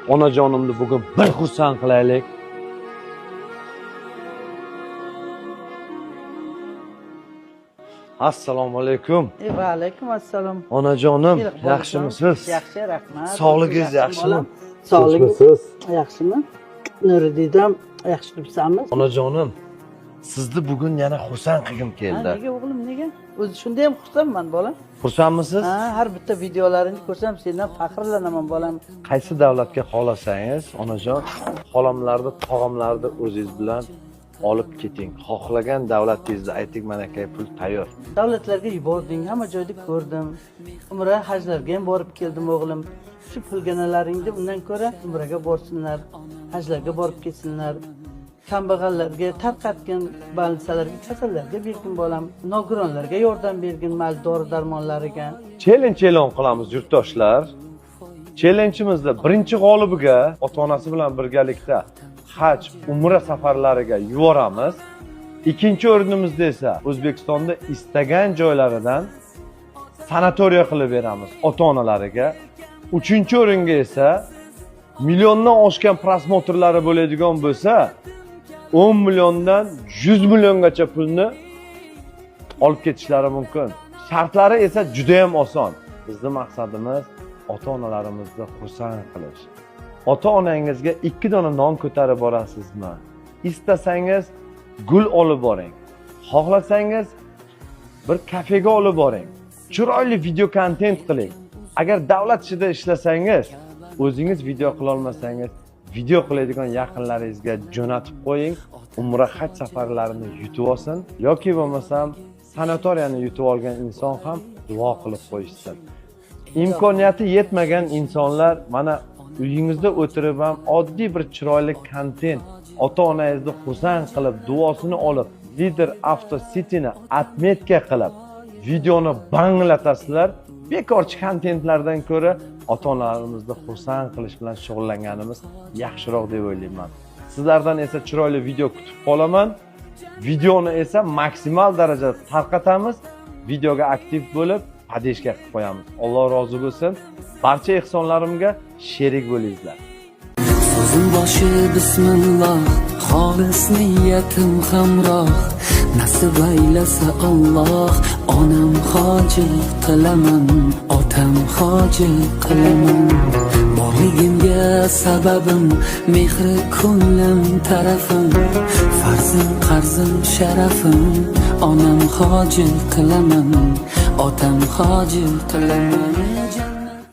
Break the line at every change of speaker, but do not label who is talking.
Onajonimni bugun bir xursand qilaylik. Assalomu alaykum.
Va alaykum assalom.
Onajonim, yaxshimisiz?
Yaxshi, rahmat.
Sog'ligingiz yaxshimi?
Sog'ligingiz yaxshimi? Nuriddin, yaxshi turibsanmiz?
Onajonim, sizni bugun yana xursand qilgim keldi.
Nega o'g'lim, nega? O'zi shunday ham xursandman, bolam.
Xursandmisiz?
Ha, har bitta videolaringni ko'rsam sendan faxrlanaman, bolam.
Qaysi davlatga xohlasangiz, onajon, xolamlarni, tog'amlarni o'zingiz bilan olib keting. Xohlagan davlatingizni ayting, mana akay pul tayyor.
Davlatlarga yubording, hamma joyda ko'rdim. Umra, hajlarga ham borib keldim, o'g'lim. Shu pulganalaringni undan ko'ra umraga borsinlar, hajlarga borib ketsinlar. Kambag'allarga tarqatgin, balsalarga, kasallarga bergin, bolam. Nogironlarga yordam bergin, mal dori-darmonlariga.
Challenge e'lon qilamiz, yurtdoshlar. Challenge'imizda birinchi g'olibiga ota-onasi bilan birgalikda haj, umra safarlariga yuboramiz. Ikkinchi o'rnimizda esa O'zbekistonda istagan joylaridan sanatoriya qilib beramiz ota-onalariga. Uchinchi o'ringa esa milliondan oshgan prosmotrlari bo'ladigan bo'lsa, 10 milliondan 100 milliongacha pulni olib ketishlari mumkin. Shartlari esa juda ham oson. Bizning maqsadimiz ota-onalarimizni xursand qilish. Ota-onangizga 2 dona non ko'tarib borasizmi? Istasangiz gul olib boring. Xohlasangiz bir kafega olib boring. Chiroyli video kontent qiling. Agar davlat ishida ishlasangiz, o'zingiz video qila olmasangiz, video qiladigan yaqinlaringizga jo'natib qo'ying. Umra haj safarlarini yutib olsin yoki bo'lmasam sanatoriyani yutib olgan inson ham duo qilib qo'yishsin. Imkoniyati yetmagan insonlar mana uyingizda o'tirib ham oddiy bir chiroyli kontent, ota-onangizni xursand qilib, duosini olib, Lider Auto City'ni atmetka qilib, videoni banglatasizlar. Bekorchi kontentlardan ko'ra ota-onalarimizni xursand qilish bilan shug'ullanganimiz yaxshiroq deb o'ylayman. Sizlardan esa chiroyli video kutib qolaman. Videoni esa maksimal darajada tarqatamiz. Videoga aktiv bo'lib, padeshka qilib qo'yamiz. Alloh rozi bo'lsin. Barcha ehsonlarimga sherik bo'linglar.
So'zim boshi bismillah, xolis niyatim hamroh. Nasib aylasa Alloh, onam hoji qilaman, otam hoji qilaman. Borligimga sababim, mehri ko'nglim tarafim, farzim qarzim sharafim, onam hoji qilaman, otam hoji qilaman.